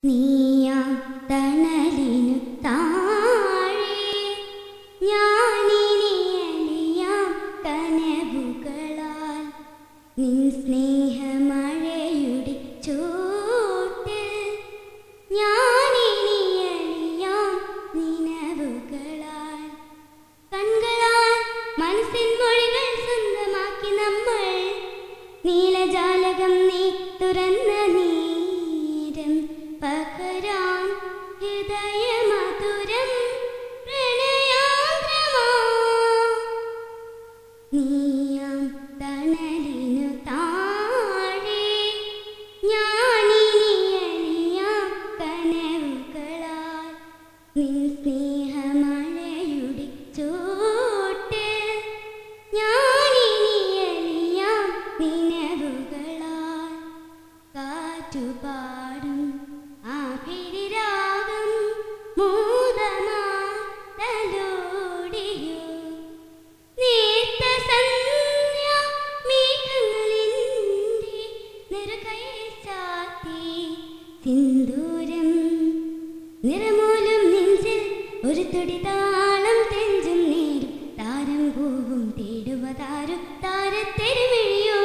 നീയാം തണലിനു താഴെ ഞാനിനിയലിയാം കനവുകളാൽ നിൻ സ്നേഹമഴയുടെ ചൂട്ടിൽ ഞാനിനിയലിയാം നിലവുകളാൽ കൺകളാൽ മനസ്സിൻ മൊഴികൾ സ്വന്തമാക്കി നമ്മൾ നീലജാലകം നീ തുറന്ന നീരം പകരാം ഹൃദയമധുരം പ്രണയാർദ്രമാ നീയാം തണലിനു താഴെ ഞാനിനിയലിയാം കനവുകളാൽ നിൻ സ്നേഹമഴയുടെ ചൂട്ടിൽ ഞാനിനിയലിയാം നിലവുകളാൽ കാറ്റുപാടും ആഭിരാഗം മൂതമാതലോടിയോ നേർത്ത സന്ധ്യ മേഘങ്ങളിൻ്റെ നെറുകയിൽ ചാത്തി സിന്ദൂരം നിറമൂലും നെഞ്ചിൽ ഒരു തുടി താളം തെഞ്ചും നേരും താരം പൂവും തേടുവതാരു താരത്തെരുമിഴിയോ